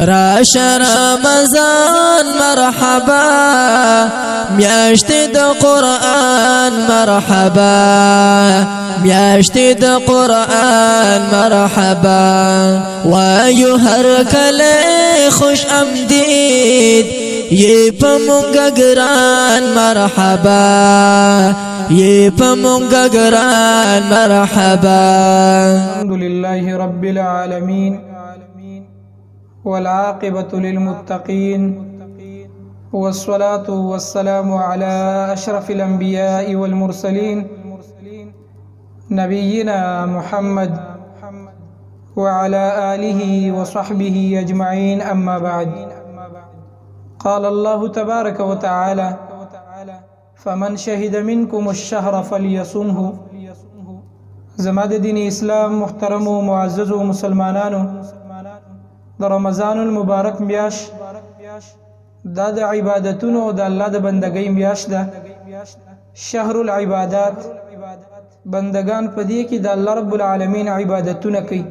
راش رمضان مرحبا میاشت د قرآن مرحبا میاشت د قرآن مرحبا وایو هر کله خوش آمدید یہ پمونگا گران مرحبا یہ پمونگا گران مرحبا الحمدللہ رب العالمین والعاقبة للمتقين والصلاة والسلام على أشرف الأنبياء والمرسلين نبينا محمد وعلى آله وصحبه أجمعين أما بعد قال الله تبارك وتعالى فمن شهد منكم الشهر فليصمه زماد دين اسلام محترم و معزز و مسلمانانو د رمضان المبارک میاش دا د عبادتونو د الله د بندګۍ میاش ده شهر العبادات بندگان پدې کې د الله رب العالمین عبادتونه کوي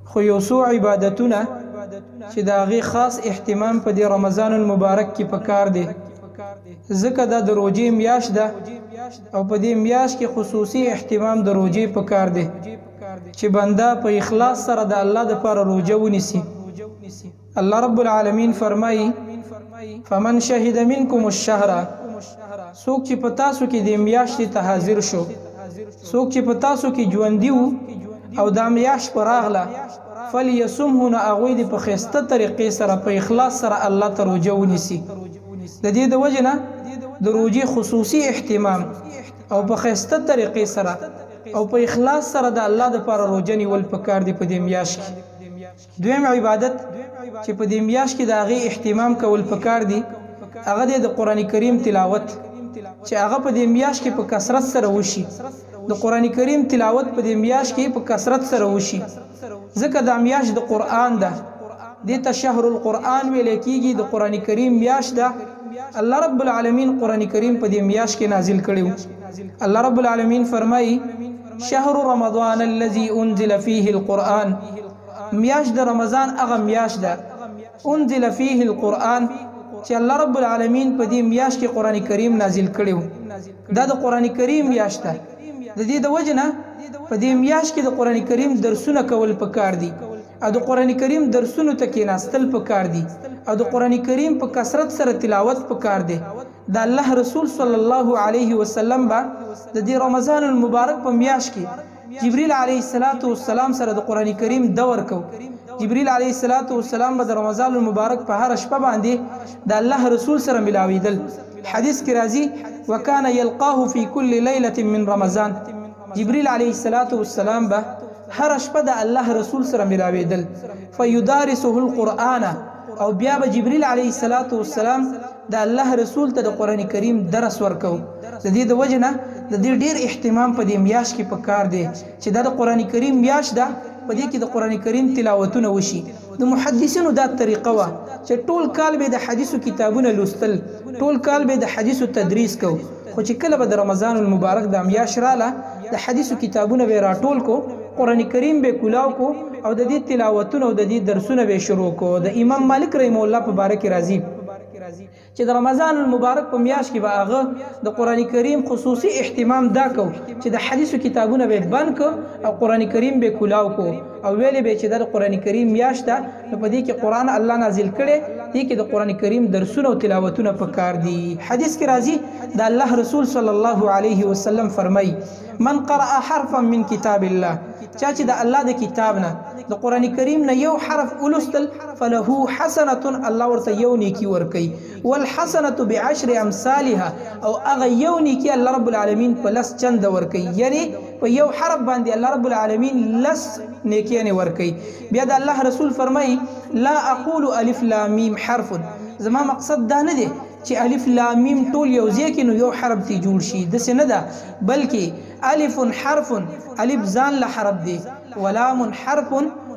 خو یو څو عبادتونه چې دا غي خاص اهتمام په دې رمضان المبارک کې پکار دي ځکه دا د روزې میاش ده او په دې میاش کې خصوصي اهتمام د روزې پکار دي چې بنده په اخلاص سره د الله د لپاره روزه ونیسي الله رب العالمین فرمایي فمن شهد منکم الشهر څوک چې په تاسو کې د میاشتې ته حاضر شو څوک چې په تاسو کې ژوندي وو او دا میاشت پر راغله فلیصمه نو هغوی د په ښایسته طریقې سره په اخلاص سره الله ته روزه ونیسي د دې د وجې نه د روزې خصوصي اهتمام او په ښایسته طریقې سره او په اخلاص سره د الله د لپاره روزه نیول پکار دی په دې میاشت کې دویم عبادت چې په دې میاشت کې د هغې اهتمام کول پکار دی هغه د قرآن کریم تلاوت چې هغه په دې میاشت کې په کثرت سره وشي د قرآن کریم تلاوت په دې میاشت کې په کثرت سره وشي ځکه دا میاشت د قرآن ده دې ته شهر القرآن ویل کېږي د قرآن کریم میاشت ده الله رب العالمین قرآن کریم په دې میاشت کې نازل کړی الله رب العالمین فرمایي شهر رمضان الذي انزل فيه القرآن میاشت د رمضان هغه میاشت ده انزل فيه القرآن چې الله رب العالمین په دې میاشت کې قرآن کریم نازل کړی دا د قرآن کریم میاشت ده د دې د وجه نه په دې میاشت کې د قرآن کریم درسونه کول پکار دي او د قرآن کریم درسونو ته کېناستل پکار دي او د قرآن کریم په کثرت سره تلاوت پکار دی د الله رسول صلی الله علیه وسلم با د دې رمضان المبارک په میاشت کې جبرئیل علیه السلام سره د قرآن کریم دور کو جبرئیل علیه السلام به د رمضان المبارک په هر شپه باندې د الله رسول سره ملاویدل حدیث کې راځي وکانه یلقاه فی کل لیله من رمضان جبرئیل علیه السلام به هر شپه د الله رسول سره ملاویدل فیدارسه القرآن او بیا به جبرئیل علیه السلام د الله رسول ته د قرآن کریم درس ورکو د دې د وجه نه د دې ډیر اهتمام په دې میاشت کې پکار دی چې د قرآن کریم میاشت ده په دې کې د قرآن کریم تلاوتونه وشي د محدثینو دا طریقه وه چې ټول کال به د حدیثو کتابونه لوستل ټول کال به د حدیثو تدریس کو خو چې کله به د رمضان المبارک د میاشت رااله د حدیثو کتابونه به راټول کو قرآن کریم به کلاو کو او د دې تلاوتونه او د دې درسونه به شروع کو د امام مالک رحم الله په باره کې راځي چې د رمضان المبارک په میاشت کې به هغه د قرآن کریم خصوصي اهتمام دا کو چې د حدیثو کتابونه به بند کو او قرآن کریم به کلاو کو او ویلې به چې د قرآن کریم میاشت ده نو په دې کې قرآن الله نازل کړي دې کې د قرآن کریم درسونه او تلاوتونه پکار دي حدیث کې راځي د الله رسول صلی الله علیه وسلم فرمایي من قرأ حرفا من کتاب الله چا چې د الله د کتاب نه د قرآن کریم نه یو حرف ولوستل فله حسنه الله ورته یو نیکی ورکي والحسنه بعشر امثالها او هغه یو نیکی الله رب العالمین په لس چند ورکي یعنی په یو حرف باندې الله رب العالمین لس نیکیانه ورکي بیا د الله رسول فرمایي لا اقول الف لام میم حرف زما مقصد دا نه دی چې الف لام میم ټول یو ځای کې نو یو حرف تی جوړ شي داسې نه ده بلکې الف حرف الف ځان له حرف دی ولام حرف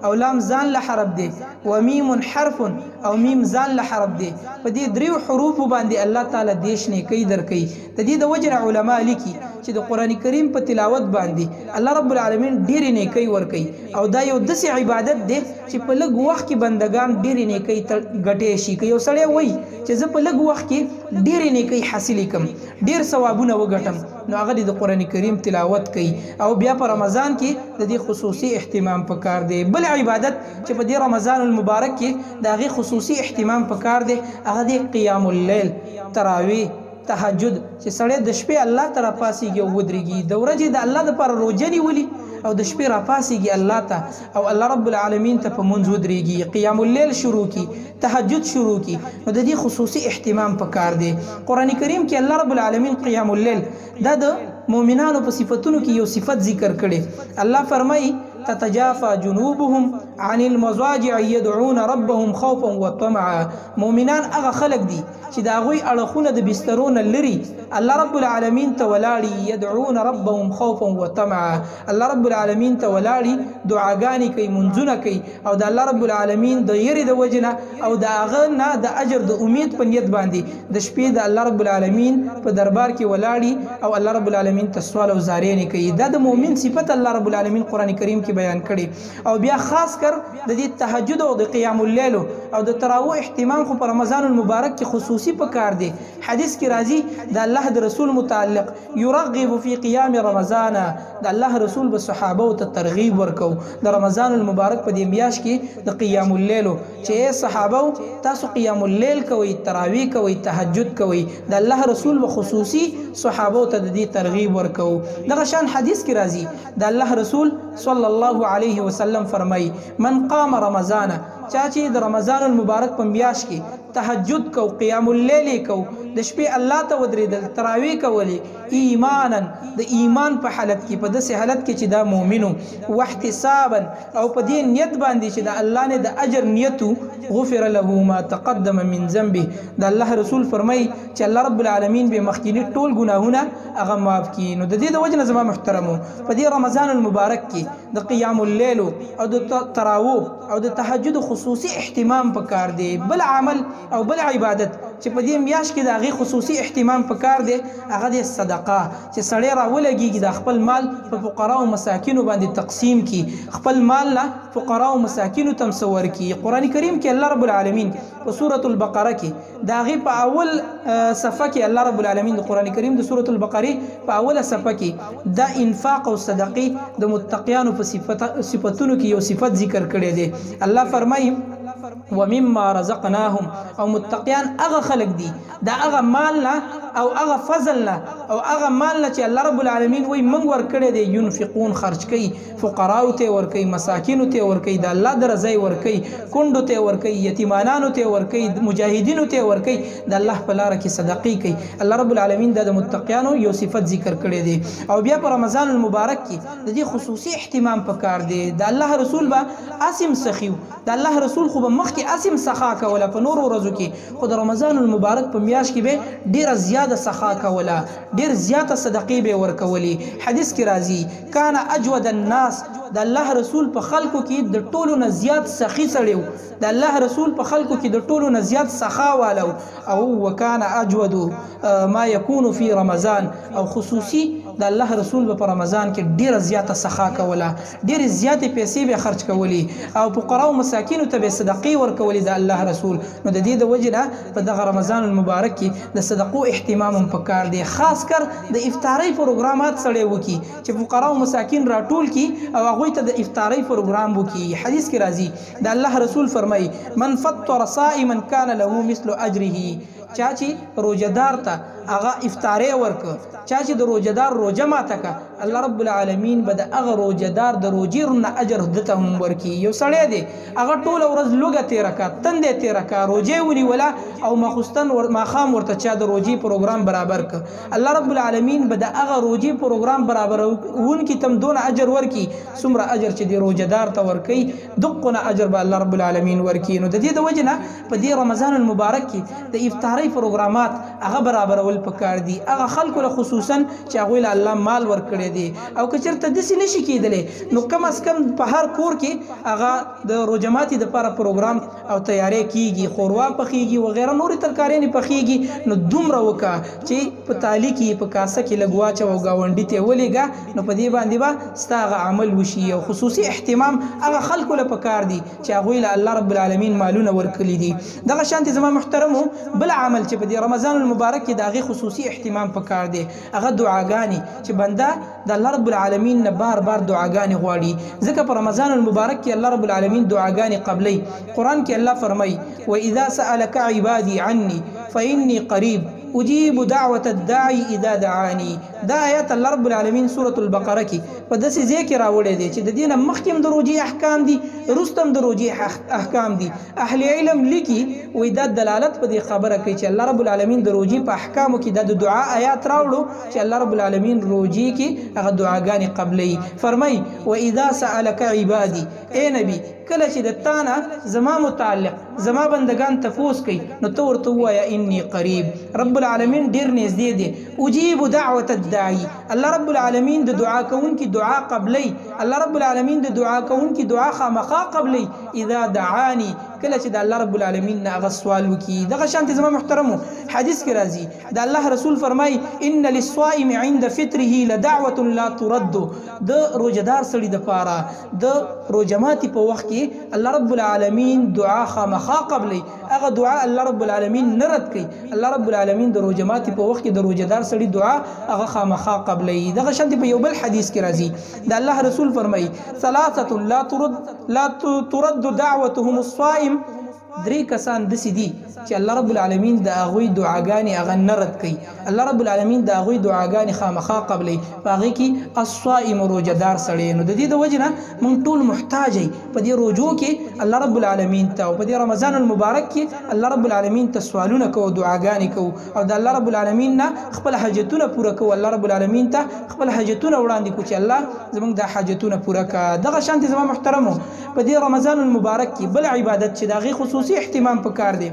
او لام ځان له حرف دی ومیم حرف او میم ځان له حرف دی په دې دریو حروف باندې الله تعالی دیش نه کوي درکې د دې د وجه علماء لیکي چې د قران کریم په تلاوت باندې الله رب العالمین ډېر نیکی ورکوي او دا یو داسې عبادت دی چې په لږ وخت کې بندگان ډېر نیکی ګټې شي. که یو سړی وایي چې زه په لږ وخت کې ډېر نیکی حاصل کم ډېر ثوابونه وګټم نو هغه د قران کریم تلاوت کوي او بیا په رمضان کې د دې خصوصي اهتمام پکار دی. بل عبادت چې په دې رمضان المبارک کې د هغې خصوصي اهتمام پکار دی هغه دی قیام اللیل، تراویح، تهجد چې سړی د شپې الله ته راپاسېږي او ودرېږي د ورځې د الله دپاره روژه نیولي او د شپې راپاسېږي الله ته او الله رب العالمین ته په منځ ودرېږي، قیام اللیل شروع کی، تهجد شروع کی نو د دې خصوصي اهتمام پکار دی. قرآن کریم کې الله رب العالمین قیام اللیل دا د مؤمنانو په صفتونو کې یو صفت ذکر کړي. الله فرمایي تتجافى جنوبهم عن المضاجع يدعون ربهم خوفا وطمعا. مؤمنان هغه خلق دي چې د هغوی اړخونه د بسترونه لري الله رب العالمین ته ولاړي، يدعون ربهم خوفا وطمعا، الله رب العالمین ته ولاړي دعاګانې کوي، منځونه کوي او د الله رب العالمین د یری د وجنه او د هغه نه د اجر د امید په نیت باندې د شپې د الله رب العالمین په دربار کې ولاړي او الله رب العالمین ته سوال او زارۍ کوي. دا د مؤمن صفت الله رب العالمین قرآن کریم کې بیان کړي. او بیا خاص کر د دې تهجد او د قیام اللیل او د تراویح اهتمام خو په رمضان المبارک کې خصوصي پکار دی. حدیث کې راځي د الله د رسول متعلق يرغب فی قیام رمضان، د الله رسول به صحابه ته ترغیب ورکو د رمضان المبارک په دې میاشت کې د قیام اللیل چې صحابه تاسو قیام اللیل کوئ، تراویح کوئ، تهجد کوئ، د الله رسول به خصوصي صحابه ته د دې ترغیب ورکو. دغه شان حدیث کې راځي د الله رسول صلی الله علیه وسلم فرمای من قام رمضان، چا چې د رمضان المبارک په میاشت کې تهجد کو، قیام اللیل کو، د شپې الله ته ودرېدل، تراویح کولې ایمانا د ایمان په حالت کې په داسې حالت کې چې دا مؤمنو، واحتسابا او په دې نیت باندې چې د الله نه د اجر نیتو، غفر له ما تقدم من ذنبه. د الله رسول فرمای چې الله رب العالمین به مخکینی ټول ګناهونه هغه معاف کړي. نو د دې د وجه نه زما محترمو په دې رمضان المبارک کې د قیام اللیل او د تراویح او د تهجد خصوصي اهتمام پکار دی. بل عمل او بل عبادت چې په دې میاشت کې د هغې خصوصي اهتمام پکار دی هغه د صدقه چې سړی راولګېږي د خپل مال په فقراو مساکینو باندې تقسیم کی، خپل مال نه فقراو مساکینو ته څه ورکړي. قرآن کریم کې الله رب العالمین په سورة البقره کې د هغې په اول صفحه کې الله رب العالمین د قرآن کریم د سورة البقرې په اوله صفحه کې د انفاق او صدقې د متقیانو په صفتونو کې یو صفت ذکر کړی دی. الله فرمایي ومما رزقناهم، او متقیان هغه خلق دي دا هغه مال نه او هغه فضل نه او هغه مال نه چې الله رب العالمین وایي موږ ورکړی دی، ينفقون خرج کوي، فقراو ته ورکوي، مساکینو ته ورکوي، د الله د رضای ورکوي، کونډو ته ورکوي، یتیمانانو ته ورکوي، مجاهدینو ته ورکوي، د الله په لاره کې صدقې کوي. الله رب العالمین د متقیانو یو صفت ذکر کړی دی. او بیا په رمضان المبارک کې د دې خصوصي اهتمام پکار دی. د الله رسول به اسم سخیو، د الله رسول خو به مخکې اسم سخا کوله په نورو ورځو کې، خو د رمضان المبارک په میاشت کې به ډېره زیاده سخا کوله، ډېر زیاته صدقې به ورکولې. حدیث کې راځي کان اجود الناس، د الله رسول په خلکو کې د ټولو نه زیات سخي سړی و، د الله رسول په خلکو کې د ټولو نه زیات سخا والو. او وکان اجود ما یکون فی رمضان، او خصوصي د الله رسول په رمضان کې ډیره زیاته سخا کوله، ډیره زیاتې پیسې به خرج کولې او فقراو مساکینو ته به صدقې ورکولې د الله رسول. نو د دې د وجې نه په دغه رمضان المبارک کې د صدقو اهتمام هم پکار دی. خاص کر د افطارۍ پروګرامات سړی وکړي چې فقراو مساکین راټول کړي او هغوی ته د افطارۍ پروګرام وکړي. حدیث کې راځي د الله رسول فرمایي من فطر صائما کان له مثل اجره، چا چې روزهدار ته هغه افطاری ورکړه، چا چې د روزهدار روزه ماته کړه، الله رب العالمین به د هغه روزهدار د روزې نه اجر دته هم ورکړي. یو سړی دی هغه ټوله ورځ لوږه تېره کړه، تندې تېره کړه، روزې ونیوله او ماښام ورته چا د روزې پروګرام برابر کړه، الله رب العالمین به د هغه روزې پروګرام برابرونکي ته هم دونه اجر ورکړي څومره اجر چې د روزهدار ته ورکوي دقونه اجر به الله رب العالمین ورکړي. نو د دې د وجې نه په دې رمضان المبارک کې د افطارۍ پروګرامات هغه برابرول پکار دي. هغه خلکو له خصوصا چې هغوی له الله مال ورکړی دی او که چېرته داسې نشي کېدلی نو کم از کم په هر کور کې هغه د روژه ماتي دپاره پروګرام او تیاری کېږي، ښوروا پخېږي وغیره نورې ترکاریانې پخېږي، نو دومره وکړه چې په تالي کې په کاسه کې لږ واچوه او ګاونډي ته یې ولېږه، نو په دې باندې به ستا هغه عمل وشي. او خصوصي اهتمام هغه خلکو له پکار دي چې هغوی له الله رب العالمین مالونه ورکړي دي. دغه شانتې زما محترمو بل عمل چې په دې رمضان المبارک کې د هغې خصوصي اهتمام پکار دی هغه دعاګانې چې بنده د الله رب العالمین نه بار بار دعاګانې غواړي، ځکه په رمضان المبارک کې الله رب العالمین دعاګانې قبلی. قرآن کې الله فرمایي وَإِذَا سَأَلَكَ عِبَادِي عَنِّي فَإِنِّي قَرِيب اجیب دعوت الداعی اذا دعانی. دا آیات الله رب العالمین سورة البقره کې په داسې ځای کې راوړی دی چې د دې نه مخکې هم د روژې احکام دي، وروسته هم د روژې احکام دي. اهل علم لیکي وایي دا دلالت په دې خبره کوي چې الله رب العالمین د روژې په احکامو کې د دعا آیات راوړو چې الله رب العالمین روژې کې هغه دعاګانې قبلوي. فرمایي وَإِذَا سَأَلَكَ عِبَادِي، ای نبی کله چې د تا نه زما متعلق زما بندگان تفوس کوي نو ته ورته ووایه انی قریب. رب العالمین ډیر نږدې دی. اجیب دعوت الداعی، الله رب العالمین د دعا کوونکي دعا قبلی، الله رب العالمین د دعا کوونکي دعا خامخا قبلی اذا دعانی، کله چې د الله رب العالمین نه هغه سوال وکړي. دغه شانتې زما محترمو حدیث کې راځي د الله رسول فرمایي ان للصائم عند فطره لدعوة لا ترد. د روژهدار سړي دپاره د روژه ماتي په وخت کې الله رب العالمین دعا خامخا قبلی، هغه دعا الله رب العالمین نه رد کوي. الله رب العالمین د روژه ماتي په وخت کې د روژهدار سړي دعا هغه خامخا قبلی. دغه شانتې په یو بل حدیث کې راځي د الله رسول فرمایي ثلاثة لا ترد دعوتهم الصائم. درې کسان داسې دي چې الله رب العالمین د هغوی دعاګانې هغه نه رد کوي، الله رب العالمین د هغوی دعاګانې خامخا قبلی. په هغې کې الصائم روژهدار سړی. نو د دې د وجې نه موږ ټول محتاج یو په دې روژو کې الله رب العالمین ته او په دې رمضان المبارک کې الله رب العالمین ته سوالونه کوو، دعاګانې کوو او د الله رب العالمین نه خپل حاجتونه پوره کوو. الله رب العالمین ته خپل حاجتونه وړاندې کوو چې الله زموږ دا حاجتونه پوره کړه. دغه شانتې زما محترمو په دې رمضان المبارک کې بل عبادت چې د هغې خصوصي اهتمام پکار دی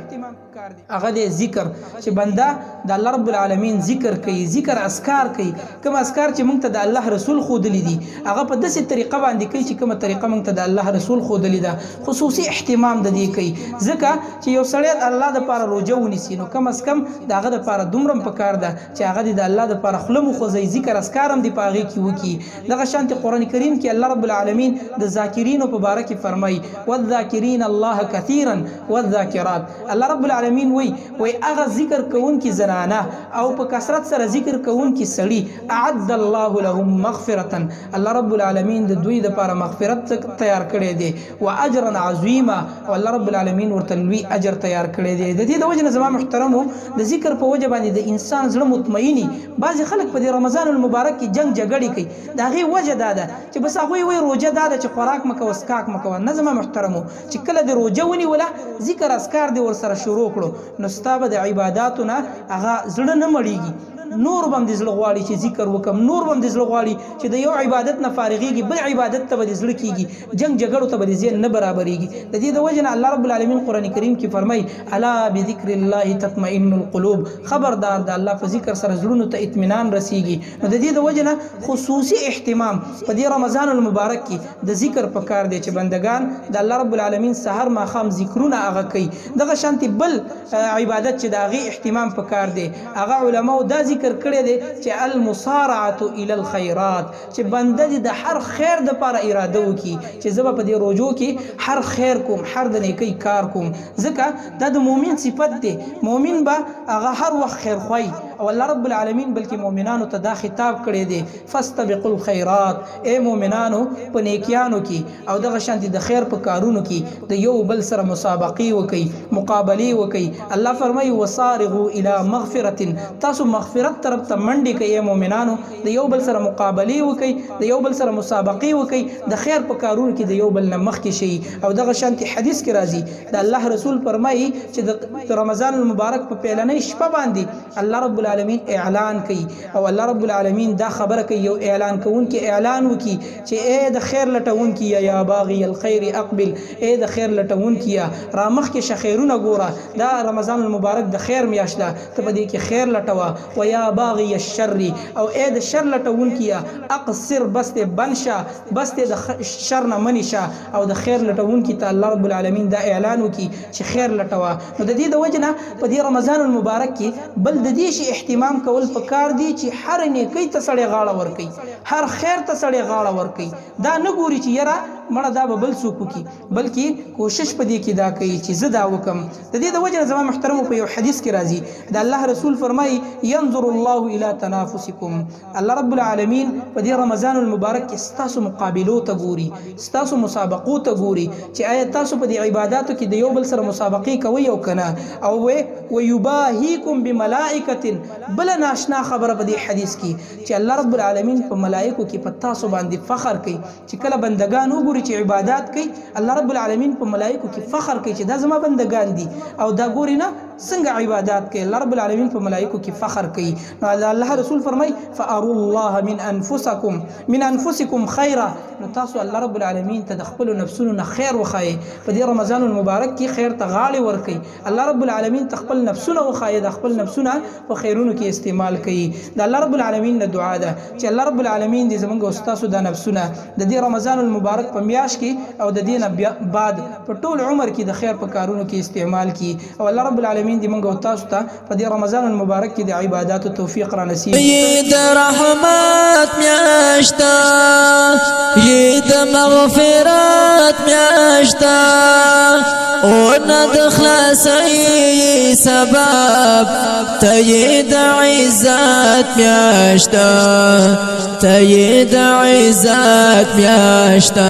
هغه دی ذکر، چې بنده د الله رب العالمین ذکر کوي، ذکر اسکار کوي. کوم اسکار چې موږ ته د الله رسول ښودلی دي هغه په داسې طریقه باندې کوي چې کومه طریقه موږ ته د الله رسول ښودلې ده. خصوصي اهتمام د دې کوي ځکه چې یو سړی د الله دپاره روژه ونیسي نو کم از کم د هغه دپاره دومره هم پکار ده چې هغه د الله دپاره خوله وخوځوي، ذکر اسکار هم دې په هغې کې وکړي. دغه شانتې قرآن کریم کې الله رب العالمین د ذاکرینو په باره کې فرمایي والذاکرین الله کثیرا والذاکرات. الله رب العالمین وی هغه ذکر کوونکي زنانه او په کثرت سره ذکر کوونکي سړي اعد الله لهم مغفرة، الله رب العالمین د دوی دپاره مغفرت تیار کړی دی و اجرا عظیما، او الله رب العالمین ورته لوی اجر تیار کړی دی. د دې د وجې نه زما محترمو د ذکر په وجه باندې د انسان زړه مطمئني. بعضې خلک په دې رمضان المبارک کې جنګ جګړې کوي، د هغې وجه دا ده چې بس هغوی وایي روژه دا ده چې خوراک مه کوه څښاک مه کوه. نه زما محترمو چې کله د روژه ونیوله ذکر اسکار دې ورسره شروع کړو نو ستا به د عباداتو نه هغه زړه نه مړېږي، نور به هم د زړه غواړي چې ذکر وکړم، نور به هم د زړه غواړي چې د یو عبادت نه فارغېږي بل عبادت ته به د زړه کېږي، جنګ جګړو ته به د ذهن نه برابرېږي. د دې د وجې نه الله رب العالمین قرآن کریم کې فرمایي الا بذکر الله تطمئن القلوب، خبردار د الله په ذکر سره زړونو ته اطمینان رسیږي. نو د دې د وجې نه خصوصي اهتمام په دې رمضان المبارک کې د ذکر پکار دی چې بندگان د الله رب العالمین سحر ماښام ذکرونه هغه کوي. دغه شانتې بل عبادت چې د هغې اهتمام پکار دی هغه علماو دا ذکر کړی دی چې المصارعة الى الخیرات، چې بنده دې د هر خیر دپاره اراده وکړي چې زه به په دې روژو کې هر خیر کوم، هر د نیکۍ کار کوم، ځکه دا د مؤمن صفت دی. مؤمن به هغه هر وخت خیر خوایي او الله رب العالمین بلکې مؤمنانو ته دا خطاب کړی دی فاستبقوا الخیرات، ای مؤمنانو په نیکیانو کې او دغه شانتې د خیر په کارونو کې د یو بل سره مسابقې وکړي، مقابلې وکړي. الله فرمایي وصارغوا الى مغفرة، تاسو مغفرت طرف ته منډې کوي ای مؤمنانو، د یو بل سره مقابلې وکړي، د یو بل سره مسابقې وکړي، د خیر په کارونو کې د یو بل نه مخکې شي. او دغه شانتې حدیث کې راځي د الله رسول فرمایي چې د رمضان المبارک په پیلنۍ شپه باندې الله رب العالمین اعلان کوي او الله رب العالمین دا خبره کوي یو اعلان کوونکی اعلان وکي چې اے د خیر لټونکی یا باغی الخير اقبل، اے د خیر لټونکی را مخ کې شخیرونه ګوره، دا رمضان المبارک د خیر میاشت ده، ته په دې کې خیر لټوه. و یا باغی الشر، او اے د شر لټونکی اقصر، بس ته بنشه، بس ته د شر نه منشه، او د خیر لټونکی ته الله رب العالمین دا اعلان وکي چې خیر لټوه. نو د دې د وجنه په دې رمضان المبارک کې بل د دې شي اهتمام کول پکار دی چې هر نیکی ته سړی غاړه ورکي، هر خیر ته سړی غاړه ورکي، دا نه ګوري چې یاره مړه دا به بل څوک وکي، بلکې کوشش په دې کې دا کوي چې زه دا وکم. د دې د وجه زما محترمو په یو حدیث کې راځي د الله رسول فرمایي ينظر الله الى تنافسكم، الله رب العالمین په دې رمضان المبارک کې ستاسو مقابلو ته ګوري، ستاسو مسابقو ته ګوري چې آیا تاسو په دې عبادتو کې د یو بل سره مسابقې کوي او کنه. او ويباهيكم بملائکه، بل ناشنا خبره په دې حدیث کې چې الله رب العالمین په ملائکو کې په تاسو باندې فخر کوي چې کله بندگان وګوري چې عبادت کوي، الله رب العالمین په ملائکو کې فخر کوي چې دا زما بندگان دي، او دا ګوري نه څنګه عبادت کوي، الله رب العالمین په ملائکو کې فخر کوي. نو الله رسول فرمای فاروا الله من انفسکم خیرا، نو تاسو الله رب العالمین ته د خپل نفسونو نه خیر وخایي. په دې رمضان المبارک کې خیر ته غاړه ورکړي، الله رب العالمین ته خپل نفسونه وخایي، د خپل نفسونه په خیرونو کې استعمال کوي. د الله رب العالمین نه دعا ده چې الله رب العالمین دې زمونږ او تاسو د نفسونه د دې رمضان المبارک په میاشت کې او د دې نه بعد په ټول عمر کې د خیر په کارونو کې استعمال کی، او الله رب العالمین دې موږ او تاسو ته په دې رمضان المبارک کې د عبادت توفیق را نصیب کړي. د رحمت میاشتا یې د مغفرت میاشتا او نه د خلاصي سبب ته یې د عزت میاشتا، ته یې د عزت میاشتا.